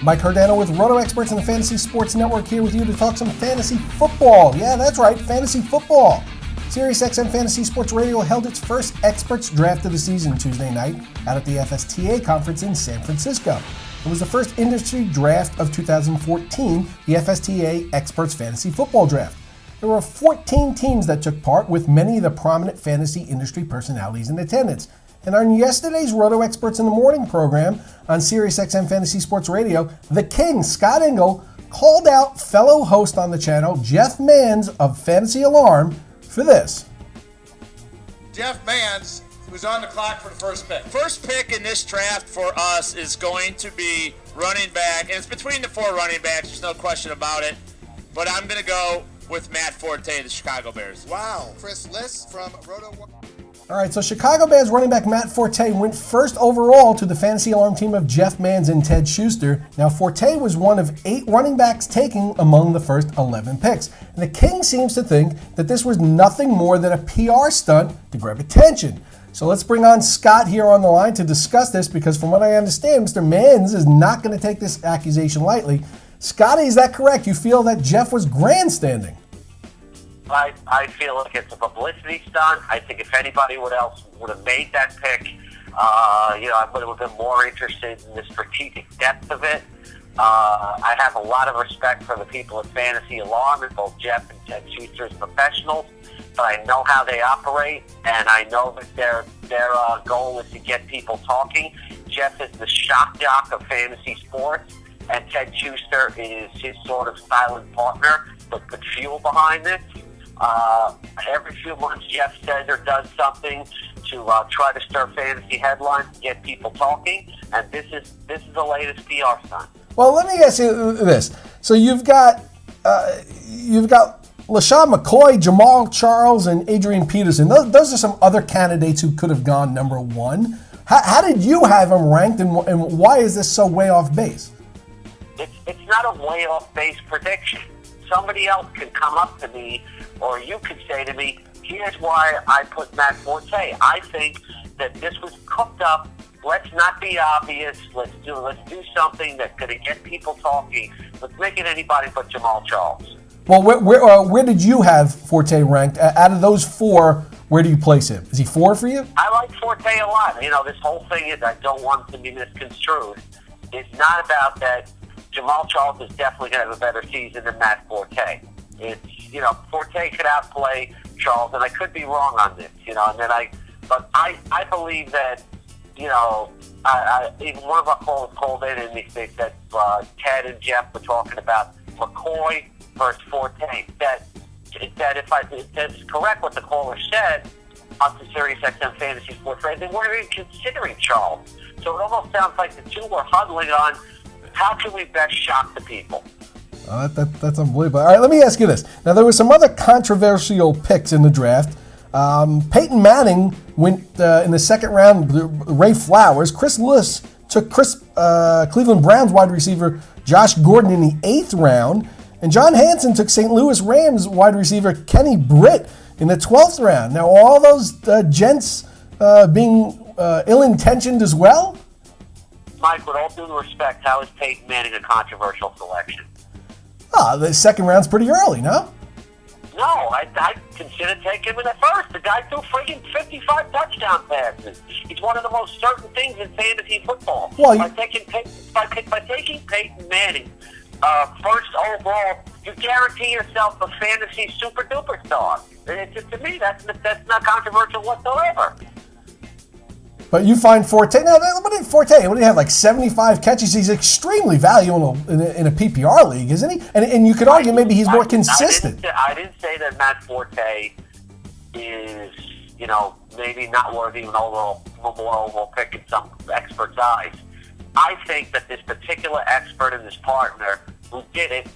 Mike Herdano with RotoExperts and the Fantasy Sports Network here with you to talk some fantasy football. Yeah, that's right, fantasy football. SiriusXM Fantasy Sports Radio held its first experts draft of the season Tuesday night out at the F.S.T.A. conference in San Francisco. It was the first industry draft of 2014, the F.S.T.A. Experts Fantasy Football Draft. There were 14 teams that took part, with many of the prominent fantasy industry personalities in attendance. And on yesterday's RotoExperts in the Morning program on SiriusXM Fantasy Sports Radio, the King, Scott Engel, called out fellow host on the channel, Jeff Manns of Fantasy Alarm, for this. Jeff Manns, who's on the clock for the first pick. First pick in this draft for us is going to be running back, and it's between the four running backs, there's no question about it. But I'm going to go with Matt Forte of the Chicago Bears. Wow. Chris Liss from Roto. All right, so Chicago Bears running back Matt Forte went first overall to the Fantasy Alarm team of Jeff Manns and Ted Schuster. Now, Forte was one of 8 running backs taken among the first 11 picks. And the King seems to think that this was nothing more than a PR stunt to grab attention. So let's bring on Scott here on the line to discuss this, because from what I understand, Mr. Manns is not going to take this accusation lightly. Scotty, is that correct? You feel that Jeff was grandstanding? I feel like it's a publicity stunt. I think if anybody else would have made that pick, I would have been more interested in the strategic depth of it. I have a lot of respect for the people at Fantasy Alarm, and both Jeff and Ted Schuster as professionals, but I know how they operate, and I know that their goal is to get people talking. Jeff is the shock jock of fantasy sports, and Ted Schuster is his sort of silent partner, but put fuel behind this. Every few months, Jeff says or does something to try to stir fantasy headlines and get people talking, and this is the latest PR stunt. Well, let me ask you this: so you've got LaShawn McCoy, Jamal Charles, and Adrian Peterson. Those are some other candidates who could have gone number one. How did you have them ranked, and why is this so way off base? It's not a way off base prediction. Somebody else could come up to me, or you could say to me, here's why I put Matt Forte. I think that this was cooked up. Let's not be obvious. Let's do something that's going to get people talking. Let's make it anybody but Jamal Charles. Well, where did you have Forte ranked? Out of those 4, where do you place him? Is he 4 for you? I like Forte a lot. This whole thing is, I don't want it to be misconstrued. It's not about that. Jamal Charles is definitely going to have a better season than Matt Forte. It's, Forte could outplay Charles, and I could be wrong on this, but I believe that, even one of our callers called in and they said Ted and Jeff were talking about McCoy versus Forte. That if that's correct what the caller said on the SiriusXM Fantasy Sports Radio, they weren't even considering Charles. So it almost sounds like the two were huddling on how can we best shock the people. That's unbelievable. All right, let me ask you this. Now, there were some other controversial picks in the draft. Peyton Manning went in the second round, Ray Flowers. Chris Liss took Cleveland Browns wide receiver Josh Gordon in the 8th round. And John Hansen took St. Louis Rams wide receiver Kenny Britt in the 12th round. Now, are all those gents being ill-intentioned as well? Mike, with all due respect, how is Peyton Manning a controversial selection? The second round's pretty early, no? No, I consider taking him in the first. The guy threw freaking 55 touchdown passes. He's one of the most certain things in fantasy football. Well, by taking Peyton Manning first overall, you guarantee yourself a fantasy super duper star. To me, that's not controversial whatsoever. But you find Forte, now what did he have, like 75 catches? He's extremely valuable in a PPR league, isn't he? And you could argue maybe he's more consistent. I didn't say that Matt Forte is, maybe not worthy of an more overall pick in some experts' eyes. I think that this particular expert and this partner who did it,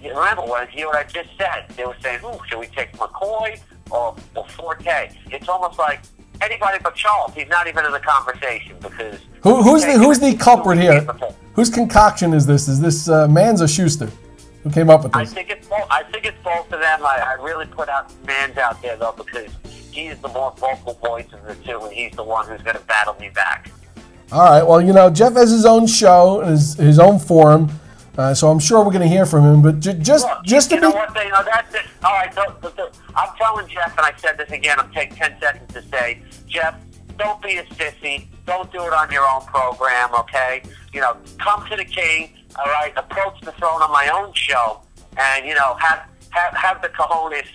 remember what I just said. They were saying, should we take McCoy or Forte? It's almost like anybody but Charles. He's not even in the conversation because who's the culprit here? Whose concoction is this? Is this Manns or Schuster who came up with this? I think it's both of them. I really put out Manns out there though because he is the more vocal voice of the two, and he's the one who's going to battle me back. All right. Well, Jeff has his own show and his own forum, so I'm sure we're going to hear from him. But just to be... That's it. All right. So, I'm telling Jeff, and I said this again, I'm taking 10 seconds to say, Jeff, don't be a sissy. Don't do it on your own program, okay? Come to the king, all right? Approach the throne on my own show, and, have the cojones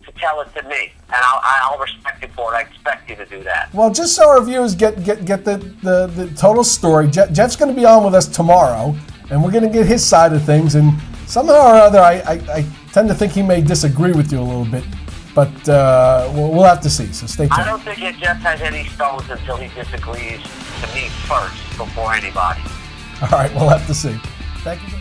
to tell it to me, and I'll respect you for it. I expect you to do that. Well, just so our viewers get the total story, Jeff's going to be on with us tomorrow, and we're going to get his side of things, and somehow or other, I tend to think he may disagree with you a little bit, but we'll have to see, so stay tuned. I don't think that Jeff has any stones until he disagrees to me first before anybody. All right, we'll have to see. Thank you.